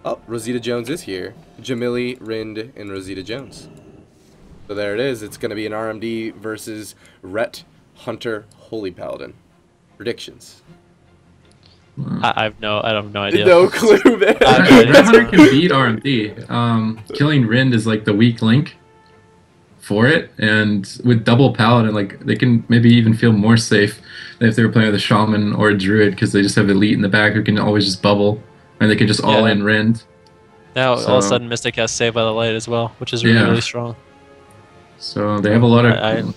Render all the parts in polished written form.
Oh, Rosita Jones is here. Jahmilli, Rynd, and Rosita Jones. So there it is. It's going to be an RMD versus Ret, Hunter, Holy Paladin. Predictions. I have no idea. No clue, man. Ret Hunter can beat RMD. Killing Rynd is like the weak link for it, and with double Paladin, like they can maybe even feel more safe than if they were playing with a Shaman or a Druid, because they just have Elite in the back who can always just bubble, and they can just all in Rynd. Now all of a sudden Mystic has Saved by the Light as well, which is really strong. So they have a lot of.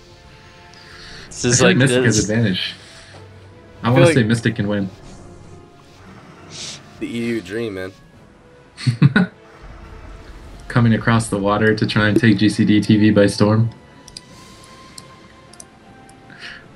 This is like Mystic has advantage. I want to say Mystic can win. The EU dream, man. Coming across the water to try and take GCD TV by storm.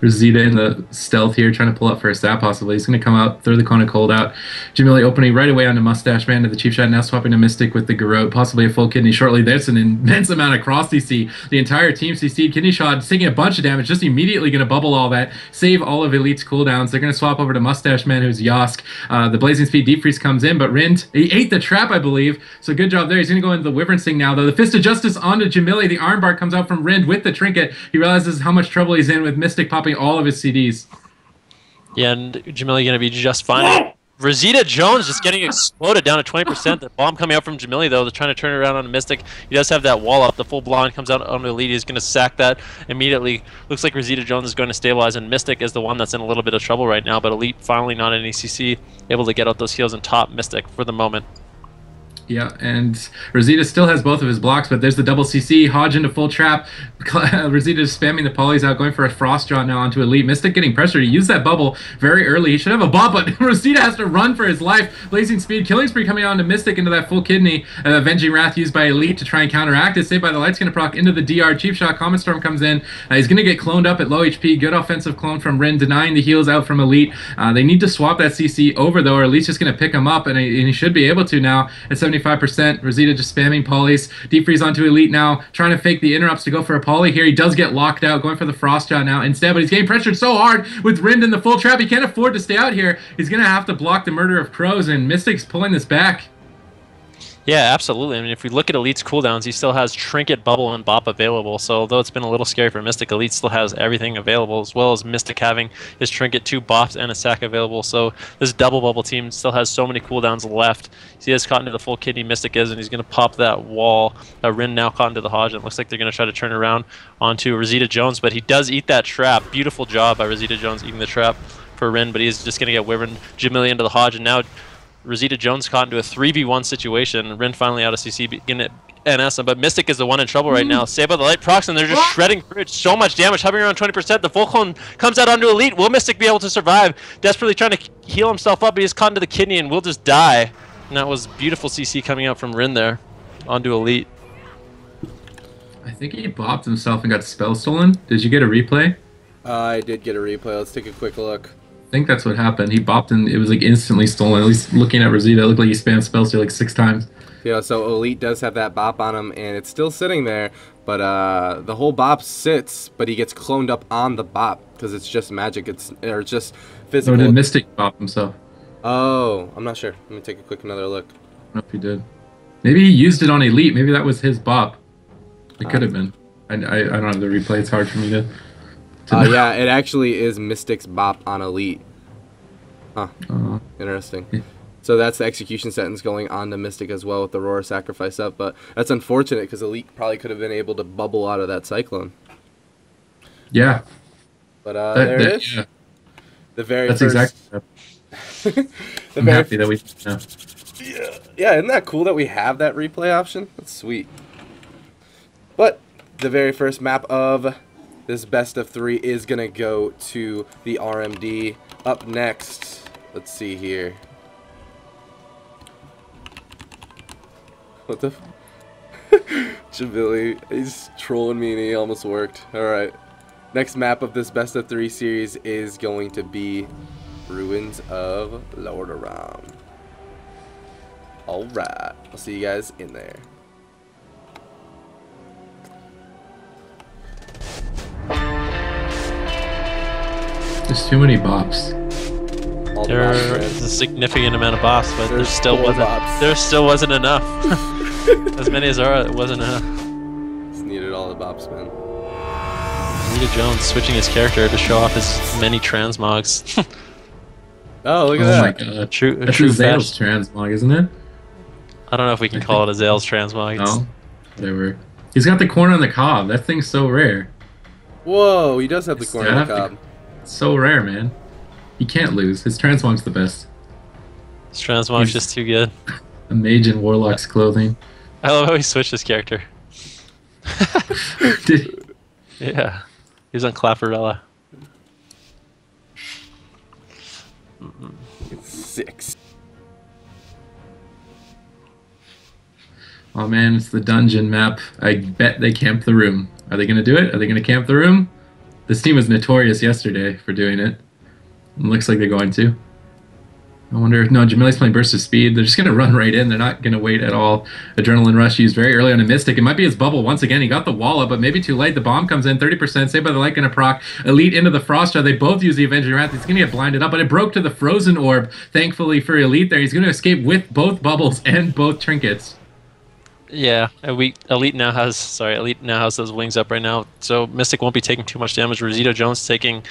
Rosita in the stealth here, trying to pull up for a stat possibly. He's going to come out, throw the Cone of Cold out. Jahmilli opening right away onto Mustache Man to the cheap shot, now swapping to Mystic with the Garrote, possibly a full kidney shortly. There's an immense amount of cross CC. The entire team CC'd. Kidney shot taking a bunch of damage, just immediately going to bubble all that, save all of Elite's cooldowns. They're going to swap over to Mustache Man, who's Yoske. The Blazing Speed Deep Freeze comes in, but Rynd, he ate the trap, I believe. So good job there. He's going to go into the Wyvern Sting now, though. The Fist of Justice onto Jahmilli. The Armbar comes out from Rynd with the Trinket. He realizes how much trouble he's in with Mystic popping all of his CDs. Yeah, and Jahmilli going to be just fine. Rosita Jones just getting exploded down to 20%. The bomb coming out from Jahmilli, though. They're trying to turn it around on Mystic. He does have that wall up. The full blind comes out on Elite. He's going to sack that immediately. Looks like Rosita Jones is going to stabilize, and Mystic is the one that's in a little bit of trouble right now. But Elite finally not any CC, able to get out those heals and top Mystic for the moment. Yeah, and Rosita still has both of his blocks, but there's the double CC. Hodge into full trap. Rosita is spamming the polys out, going for a Frost Draw now onto Elite. Mystic getting pressure. He used that bubble very early. He should have a bot, but Rosita has to run for his life. Blazing Speed, Killing Spree coming on to Mystic into that full kidney. Avenging Wrath used by Elite to try and counteract it. Saved by the Light's going to proc into the DR. Cheap Shot, Comet Storm comes in. He's going to get cloned up at low HP. Good offensive clone from Rynd, denying the heals out from Elite. They need to swap that CC over, though, or Elite's just going to pick him up, and he should be able to now at 75%. Rosita just spamming polys. Deep Freeze onto Elite now, trying to fake the interrupts to go for a poly here. He does get locked out, going for the Frost Jaw now instead, but he's getting pressured so hard with Rynd in the full trap. He can't afford to stay out here. He's going to have to block the Murder of Crows, and Mystic's pulling this back. Yeah, absolutely. I mean, if we look at Elite's cooldowns, he still has Trinket, Bubble, and Bop available. So although it's been a little scary for Mystic, Elite still has everything available, as well as Mystic having his Trinket, 2 Bops, and a Sack available. So this double Bubble team still has so many cooldowns left. He has caught into the full kidney, Mystic is, and he's going to pop that wall. Rynd now caught into the Hodge, and it looks like they're going to try to turn around onto Rosita Jones, but he does eat that trap. Beautiful job by Rosita Jones eating the trap for Rynd, but he's just going to get Wyvern Jahmilli into the Hodge, and now Rosita Jones caught into a 3v1 situation. Rynd finally out of CC in it. NS, but Mystic is the one in trouble right now. Saved by the Light procs, and they're just shredding through it. So much damage, hovering around 20%. The full clone comes out onto Elite. Will Mystic be able to survive? Desperately trying to heal himself up, but he's caught into the kidney and will just die. And that was beautiful CC coming out from Rynd there onto Elite. I think he bopped himself and got spell stolen. Did you get a replay? I did get a replay. Let's take a quick look. I think that's what happened. He bopped and it was like instantly stolen. At least looking at Rosita, it looked like he spammed spell steal like 6 times. Yeah, so Elite does have that bop on him, and it's still sitting there, but the whole bop sits, but he gets cloned up on the bop, because it's just magic, or just physical. Or did Mystic bop himself? Oh, I'm not sure. Let me take a quick another look. I don't know if he did. Maybe he used it on Elite. Maybe that was his bop. It could have been. I don't have the replay. It's hard for me to yeah, it actually is Mystic's bop on Elite. Huh. Interesting. Yeah. So that's the execution sentence going on to Mystic as well with the Aurora sacrifice up, but that's unfortunate because Elite probably could have been able to bubble out of that Cyclone. Yeah. But there it is. Yeah. The very that's first... exactly. I'm happy that we... Yeah, isn't that cool that we have that replay option? That's sweet. But the very first map of this best of 3 is going to go to the RMD. Up next, let's see here. What the Jahmilli, he's trolling me and he almost worked. Alright. Next map of this best of 3 series is going to be Ruins of Lordaeron. Alright. I'll see you guys in there. There's too many bops. All the There bops, is man. a significant amount of bops, but there There's still 4 wasn't. bops. There still wasn't enough. As many as there are, it wasn't enough. Just needed all the bops, man. Rita Jones switching his character to show off his many transmogs. Oh, look at Oh that. my god. True, That's true a Zales fashion. transmog, isn't it? I don't know if we can call it a Zales transmog. It's- No. Whatever. He's got the corn on the cob. That thing's so rare. Whoa, he does have the corner on the Staff. cob. It's so rare, man. He can't lose. His transmog's the best. This transmog's just too good. A mage in Warlock's clothing. I love how he switched his character. Did- Yeah, he was on Clapperella. 6. Oh man, it's the dungeon map. I bet they camp the room. Are they going to do it? Are they going to camp the room? This team was notorious yesterday for doing it. It looks like they're going to. I wonder if... No, Jahmilli's playing Burst of Speed. They're just going to run right in. They're not going to wait at all. Adrenaline Rush used very early on a Mystic. It might be his bubble once again. He got the wall up, but maybe too late. The bomb comes in, 30%. Saved by the Light going to proc. Elite into the Frostra. They both use the Avenging Wrath. He's going to get blinded up, but it broke to the Frozen Orb. Thankfully for Elite there. He's going to escape with both bubbles and both trinkets. Yeah, Elite now has those wings up right now, so Mystic won't be taking too much damage. Rosita Jones taking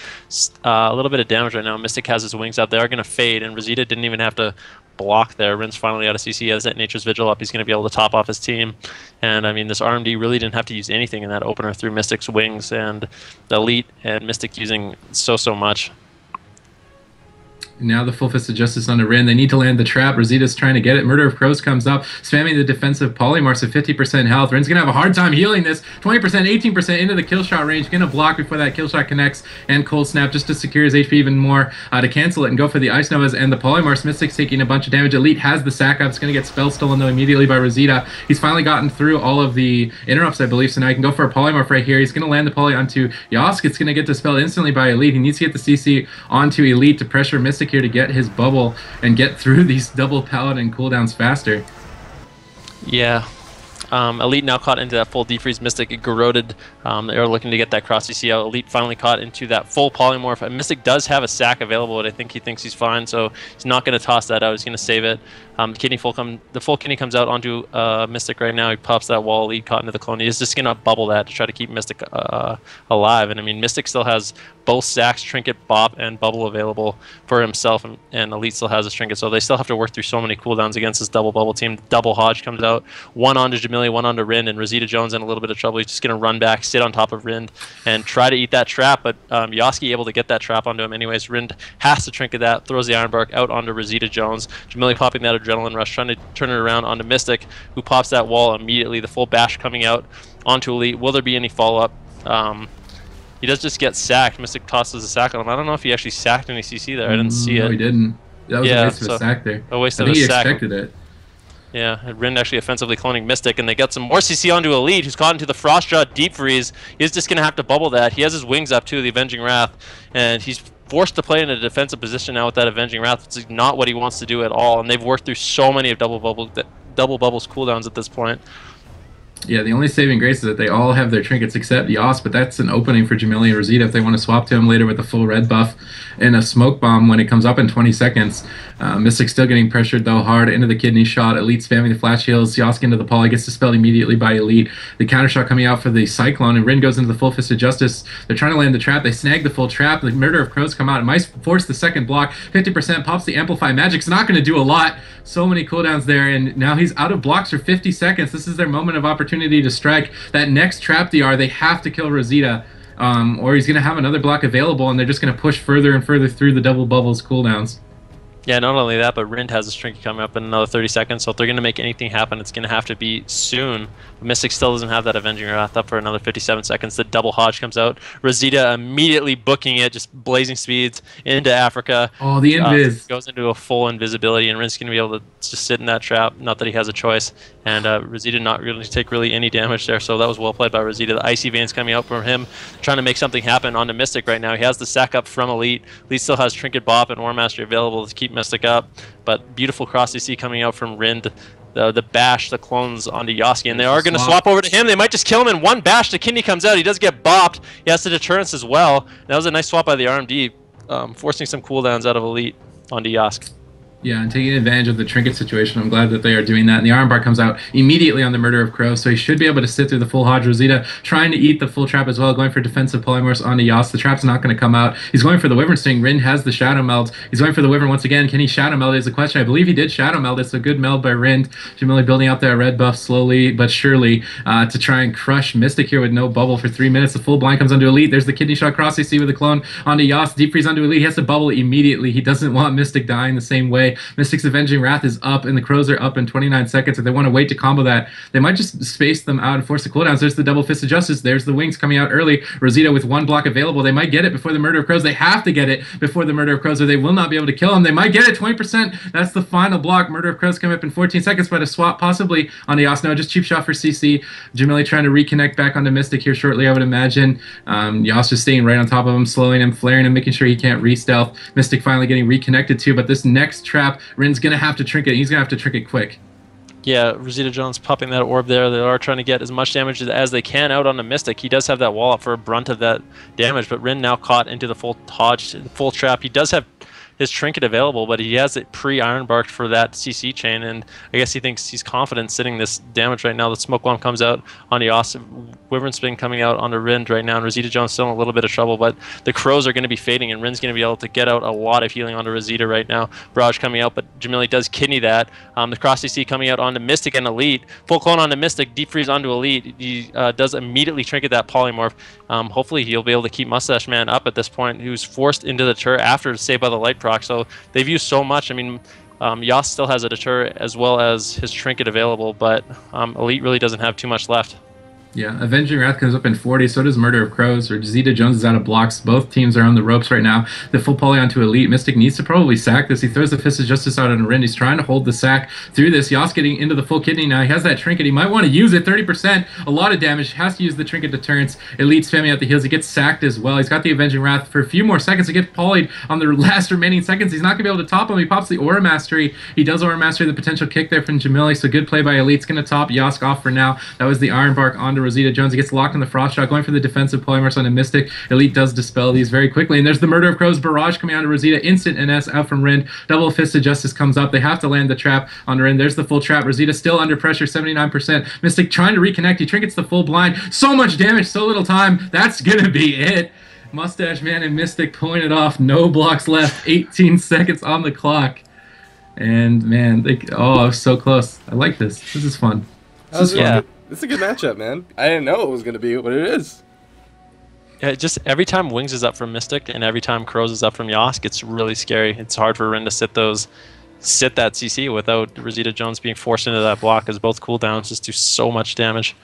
a little bit of damage right now. Mystic has his wings up. They are going to fade, and Rosita didn't even have to block there. Rynd's finally out of CC. He has that Nature's Vigil up. He's going to be able to top off his team. And, I mean, this RMD really didn't have to use anything in that opener through Mystic's wings, and the Elite and Mystic using so much. Now the full fist of justice on the Rynd. They need to land the trap. Rosita's trying to get it. Murder of Crows comes up, spamming the defensive polymorphs at 50% health. Rynd's going to have a hard time healing this. 20%, 18% into the kill shot range. Going to block before that kill shot connects. And Cold Snap just to secure his HP even more to cancel it and go for the Ice Novas and the polymorphs. Mystic's taking a bunch of damage. Elite has the sack up. It's going to get spell stolen though immediately by Rosita. He's finally gotten through all of the interrupts, I believe, so now he can go for a polymorph right here. He's going to land the poly onto Yoske. It's going to get dispelled instantly by Elite. He needs to get the CC onto Elite to pressure Mystic here to get his bubble and get through these double Paladin cooldowns faster. Yeah. Elite now caught into that full defreeze Mystic. It corroded. They are looking to get that cross CC out. Elite finally caught into that full polymorph. Mystic does have a sack available, but I think he thinks he's fine, so he's not going to toss that out. He's going to save it. The full kidney comes out onto Mystic right now. He pops that wall. Elite caught into the clone. He's just going to bubble that to try to keep Mystic alive. And I mean, Mystic still has both sacks, trinket, bop, and bubble available for himself, and Elite still has his trinket. So they still have to work through so many cooldowns against this double bubble team. Double Hodge comes out. One onto Jahmilli, one onto Rynd, and Rosita Jones in a little bit of trouble. He's just going to run back, sit on top of Rynd, and try to eat that trap, but Yoske able to get that trap onto him anyways. Rynd has to trinket that, throws the Iron Bark out onto Rosita Jones. Jahmilli popping that Adrenaline Rush, trying to turn it around onto Mystic, who pops that wall immediately. The full bash coming out onto Elite. Will there be any follow-up? He does just get sacked. Mystic tosses a sack on him. I don't know if he actually sacked any CC there. I didn't see it. No, he didn't. That was Yeah, a waste of a sack there. A waste I of think a he sack. expected it. Yeah, and Rynd actually offensively cloning Mystic, and they get some more CC onto Elite, who's caught into the Frostjaw Deep Freeze. He's just going to have to bubble that. He has his wings up, too, the Avenging Wrath, and he's forced to play in a defensive position now with that Avenging Wrath. It's not what he wants to do at all, and they've worked through so many of Double Bubble's cooldowns at this point. Yeah, the only saving grace is that they all have their trinkets except Yoske, but that's an opening for Jahmilli and Rosita if they want to swap to him later with a full red buff and a smoke bomb when it comes up in 20 seconds. Mystic still getting pressured though hard into the kidney shot. Elite spamming the flash heals. Yoske into the poly gets dispelled immediately by Elite. The counter shot coming out for the Cyclone, and Rynd goes into the full fist of justice. They're trying to land the trap. They snag the full trap. The Murder of Crows come out. It might force the second block. 50% pops the Amplify. Magic's not going to do a lot. So many cooldowns there, and now he's out of blocks for 50 seconds. This is their moment of opportunity to strike that next trap DR. They have to kill Rosita, or he's going to have another block available, and they're just going to push further and further through the double bubbles cooldowns. Yeah, not only that, but Rynd has a trinket coming up in another 30 seconds, so if they're going to make anything happen, it's going to have to be soon. But Mystic still doesn't have that Avenging Wrath up for another 57 seconds. The double Hodge comes out. Rosita immediately booking it, just blazing speeds into Africa. Oh, the invis. Goes into a full invisibility, and Rynd's going to be able to just sit in that trap, not that he has a choice. And Rosita not really take any damage there, so that was well played by Rosita. The Icy Veins coming out from him, trying to make something happen onto Mystic right now. He has the sack up from Elite. Elite still has Trinket Bop and War Mastery available to keep Mystic up, but beautiful cross CC coming out from Rynd. The bash, the clones onto Yoske, and they are going to swap over to him. They might just kill him in one bash. The kidney comes out. He does get bopped. He has the deterrence as well. That was a nice swap by the RMD, forcing some cooldowns out of Elite. onto Yoske. Yeah, and taking advantage of the trinket situation, I'm glad that they are doing that. And the Iron Bar comes out immediately on the Murder of Crows, so he should be able to sit through the full Hodge. Rosita trying to eat the full trap as well, going for defensive polymorphs onto Yoske. The trap's not going to come out. He's going for the Wyvern Sting. Rynd has the Shadow Meld. He's going for the Wyvern once again. Can he Shadow Meld is the question. I believe he did Shadow Meld. It's a good meld by Rynd. Jahmilli building up that red buff slowly but surely to try and crush Mystic here with no bubble for 3 minutes. The full blind comes onto Elite. There's the kidney shot cross AC with the clone onto Yoske. Deep freeze onto Elite. He has to bubble immediately. He doesn't want Mystic dying the same way. Mystic's Avenging Wrath is up, and the Crows are up in 29 seconds. If they want to wait to combo that, they might just space them out and force the cooldowns. There's the double fist of justice. There's the wings coming out early. Rosita with 1 block available. They might get it before the Murder of Crows. They have to get it before the Murder of Crows, or they will not be able to kill him. They might get it 20%. That's the final block. Murder of Crows coming up in 14 seconds, but a swap possibly on the Yoske. No, just cheap shot for CC. Jahmilli trying to reconnect back onto Mystic here shortly, I would imagine. Yoske just staying right on top of him, slowing him, flaring him, making sure he can't re-stealth. Mystic finally getting reconnected too, but this next trap, Rynd's going to have to trinket. He's going to have to trinket quick. Yeah, Rosita Jones popping that orb there. They are trying to get as much damage as they can out on the Mystic. He does have that wall up for a brunt of that damage, but Rynd now caught into the full Hodge, the full trap. He does have his trinket available, but he has it pre-Iron Barked for that CC chain, and I guess he thinks he's confident sitting this damage right now. The Smoke Bomb comes out on the Yoske, Wyvern Spin coming out onto Rynd right now, and Rosita Jones still in a little bit of trouble, but the Crows are going to be fading, and Rynd's going to be able to get out a lot of healing onto Rosita right now. Barrage coming out, but Jahmilli does kidney that. The Cross CC coming out onto Mystic and Elite. Full clone onto Mystic, deep freeze onto Elite. He does immediately trinket that polymorph. Hopefully he'll be able to keep Mustache Man up at this point, who's forced into the turret after Saved by the Light proc, so they've used so much. I mean, Yoske still has a deter as well as his trinket available, but Elite really doesn't have too much left. Yeah, Avenging Wrath comes up in 40, so does Murder of Crows. Rosita Jones is out of blocks. Both teams are on the ropes right now. The full poly onto Elite. Mystic needs to probably sack this. He throws the Fist of Justice out on Rynd. He's trying to hold the sack through this. Yoske getting into the full kidney now. He has that trinket. He might want to use it. 30%. A lot of damage. Has to use the trinket deterrence. Elite spamming out the heals. He gets sacked as well. He's got the Avenging Wrath for a few more seconds. He gets polyed on the last remaining seconds. He's not going to be able to top him. He pops the Aura Mastery. He does Aura Mastery, the potential kick there from Jahmilli, so good play by Elite. It's going to top Yoske off for now. That was the Iron Bark onto Rosita Jones. He gets locked in the Frost Shot, going for the defensive polymorphs on a Mystic. Elite does dispel these very quickly, and there's the Murder of Crows barrage coming onto Rosita. Instant NS out from Rynd. Double Fist of Justice comes up. They have to land the trap on Rynd. There's the full trap. Rosita still under pressure, 79%. Mystic trying to reconnect. He trinkets the full blind. So much damage, so little time. That's gonna be it. Mustache Man and Mystic pulling it off. No blocks left. 18 seconds on the clock. And man, oh, so close. I like this. This is fun. This is a good matchup, man. I didn't know it was going to be, but it is. Yeah, just every time Wings is up from Mystic and every time Crows is up from Yoske, it's really scary. It's hard for Rynd to sit that CC without Rosita Jones being forced into that block, because both cooldowns just do so much damage.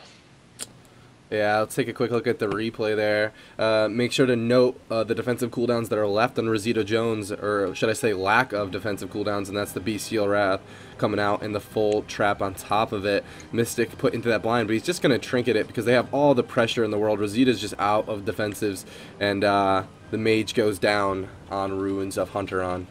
Yeah, let's take a quick look at the replay there. Make sure to note the defensive cooldowns that are left on Rosita Jones, or should I say lack of defensive cooldowns, and that's the Bestial Wrath coming out and the full trap on top of it. Mystic put into that blind, but he's just going to trinket it because they have all the pressure in the world. Rosita's just out of defensives, and the Mage goes down on Ruins of Hunteron.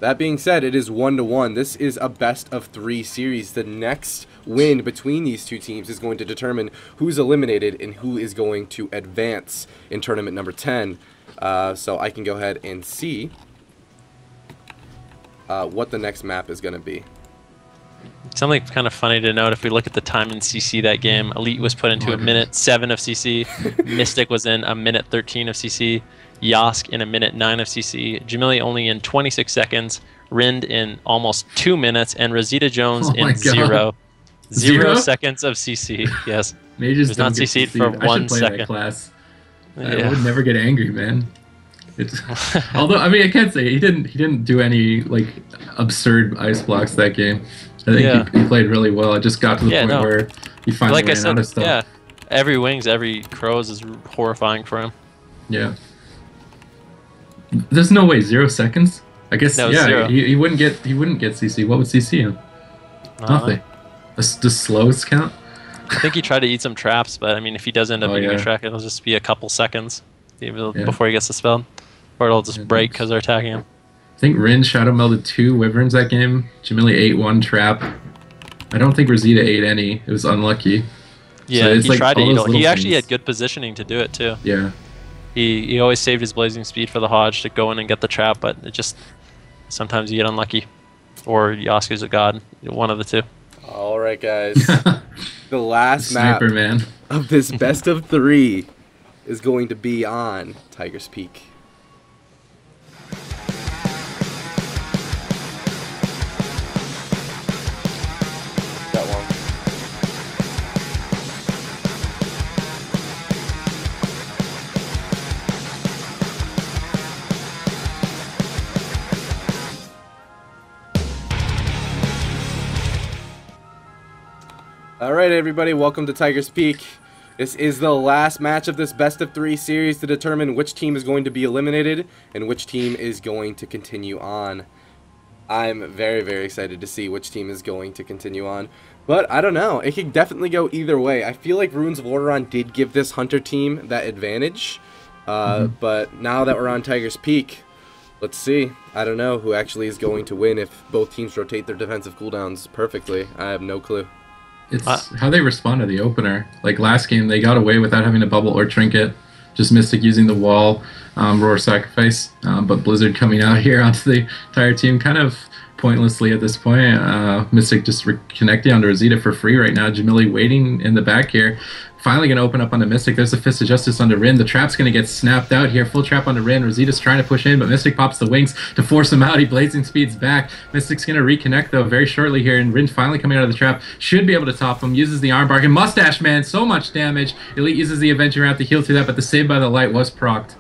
That being said, it is 1-1. This is a best-of-3 series. The next win between these two teams is going to determine who's eliminated and who is going to advance in tournament number 10. So I can go ahead and see what the next map is going to be. Something kind of funny to note, if we look at the time in CC that game, Elite was put into a minute 7 of CC, Mystic was in a minute 13 of CC, Yoske in a minute 9 of CC, Jahmilli only in 26 seconds, Rynd in almost 2 minutes, and Rosita Jones in zero seconds of CC. Yes, Mage was not CC'd for 1 second. That class. I would never get angry, man. Although I mean, I can't say he didn't do any like absurd ice blocks that game. I think he played really well. It just got to the point where he finally ran out of stuff. Yeah, every Wings, every Crows is horrifying for him. Yeah. There's no way 0 seconds. I guess Zero. He wouldn't get CC. What would CC him? Nothing. Does slows count? I think he tried to eat some traps, but I mean, if he does end up eating a trap, it'll just be a couple seconds before he gets dispelled, or it'll just break because they're attacking him. I think Rynd shadow melded 2 Wyverns that game. Jahmilli ate 1 trap. I don't think Rosita ate any. It was unlucky. Yeah, so he tried to eat. He actually had good positioning to do it too. Yeah. He always saved his blazing speed for the Hodge to go in and get the trap, but it just sometimes you get unlucky, or Yoske's a god, one of the two. All right, guys. The last map Sniper, man. of this best of 3 is going to be on Tiger's Peak. Got one. All right, everybody, welcome to Tiger's Peak. This is the last match of this best of 3 series to determine which team is going to be eliminated and which team is going to continue on. I'm very, very excited to see which team is going to continue on. But I don't know. It could definitely go either way. I feel like Runes of Lordaeron did give this Hunter team that advantage. But now that we're on Tiger's Peak, let's see. I don't know who actually is going to win if both teams rotate their defensive cooldowns perfectly. I have no clue. It's how they respond to the opener. Like last game, they got away without having a bubble or trinket. Just Mystic using the wall, Roar Sacrifice. But Blizzard coming out here onto the entire team kind of pointlessly at this point. Mystic just reconnecting onto Rosita for free right now. Jahmilli waiting in the back here. Finally going to open up onto Mystic. There's a Fist of Justice onto Rynd. The trap's going to get snapped out here. Full trap onto Rynd. Rosita's trying to push in, but Mystic pops the wings to force him out. He blazing speeds back. Mystic's going to reconnect, though, very shortly here, and Rynd finally coming out of the trap. Should be able to top him. Uses the Iron Bark. And Mustache Man, so much damage. Elite uses the Avenging Wrap to heal through that, but the Save by the Light was procced.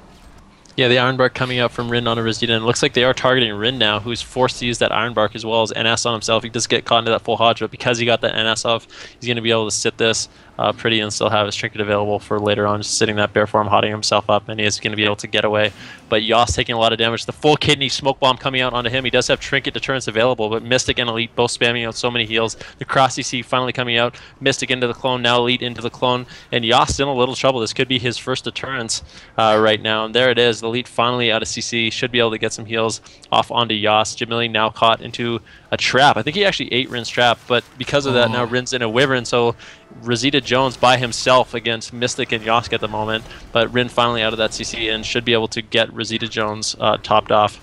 Yeah, the Iron Bark coming out from Rynd onto Rosita, and it looks like they are targeting Rynd now, who's forced to use that Iron Bark as well as NS on himself. He does get caught into that full Hodge, but because he got that NS off, he's going to be able to sit this pretty and still have his trinket available for later on, just sitting that bare form, hotting himself up, and he is going to be able to get away. But Yoske taking a lot of damage. The full kidney smoke bomb coming out onto him. He does have trinket deterrence available, but Mystic and Elite both spamming out so many heals. The cross CC finally coming out. Mystic into the clone, now Elite into the clone, and Yoske in a little trouble. This could be his first deterrence right now, and there it is. The Elite finally out of CC, should be able to get some heals off onto Yoske. Jahmilli now caught into a trap. I think he actually ate Rynd's trap, but because of that, now Rynd's in a Wyvern, so Rosita Jones by himself against Mystic and Yoske at the moment, but Rynd finally out of that CC and should be able to get Rosita Jones topped off.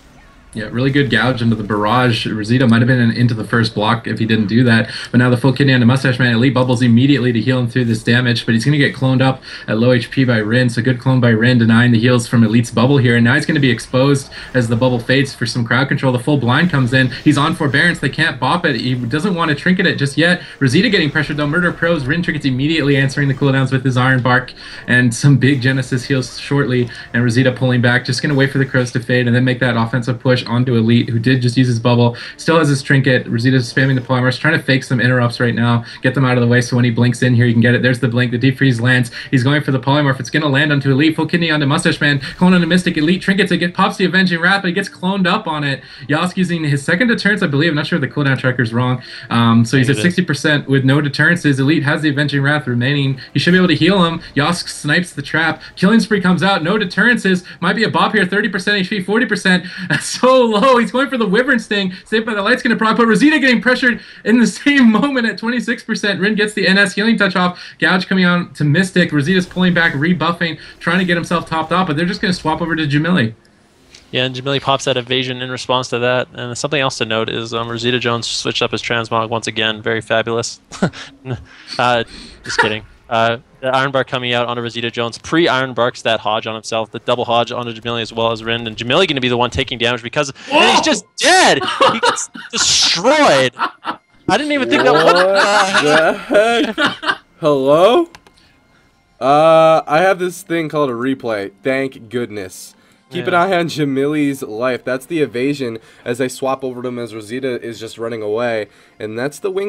Yeah, really good gouge into the barrage. Rosita might have been into the first block if he didn't do that. But now the full kidney on the Mustache Man. Elite bubbles immediately to heal him through this damage. But he's going to get cloned up at low HP by Rynd. So good clone by Rynd, denying the heals from Elite's bubble here. And now he's going to be exposed as the bubble fades for some crowd control. The full blind comes in. He's on Forbearance. They can't bop it. He doesn't want to trinket it just yet. Rosita getting pressured though. Murder Pros. Rynd trinkets immediately, answering the cooldowns with his Iron Bark. And some big Genesis heals shortly. And Rosita pulling back. Just going to wait for the crows to fade and then make that offensive push onto Elite, who did just use his bubble, still has his trinket. Rosita's spamming the polymers, trying to fake some interrupts right now, get them out of the way so when he blinks in here, he can get it. There's the blink, the deep freeze lands. He's going for the polymorph. It's going to land onto Elite. Full kidney onto Mustache Man, clone onto Mystic. Elite trinkets it, pops the Avenging Wrap, but he gets cloned up on it. Yoske using his second deterrence, I believe. I'm not sure if the cooldown tracker's wrong. So he's at 60% with no deterrences. Elite has the Avenging Wrap remaining. He should be able to heal him. Yoske snipes the trap. Killing Spree comes out. No deterrences. Might be a bop here. 30% HP, 40%. That's so low. He's going for the Wyvern Sting. Saved by the Light's going to proc, but Rosita getting pressured in the same moment at 26%. Rynd gets the NS healing touch off. Gouge coming on to Mystic. Rosita's pulling back, rebuffing, trying to get himself topped off, but they're just going to swap over to Jahmilli. Yeah, and Jahmilli pops that evasion in response to that. And something else to note is Rosita Jones switched up his transmog once again. Very fabulous. Just kidding. The Iron Bark coming out onto Rosita Jones. Pre-Iron Barks that Hodge on himself. The double Hodge onto Jahmilli as well as Rynd. And Jahmilli going to be the one taking damage because and he's just dead. He gets destroyed. I didn't even think that was. The heck? Hello? I have this thing called a replay. Thank goodness. Keep an eye on Jahmilli's life. That's the evasion as I swap over to him as Rosita is just running away. And that's the wing.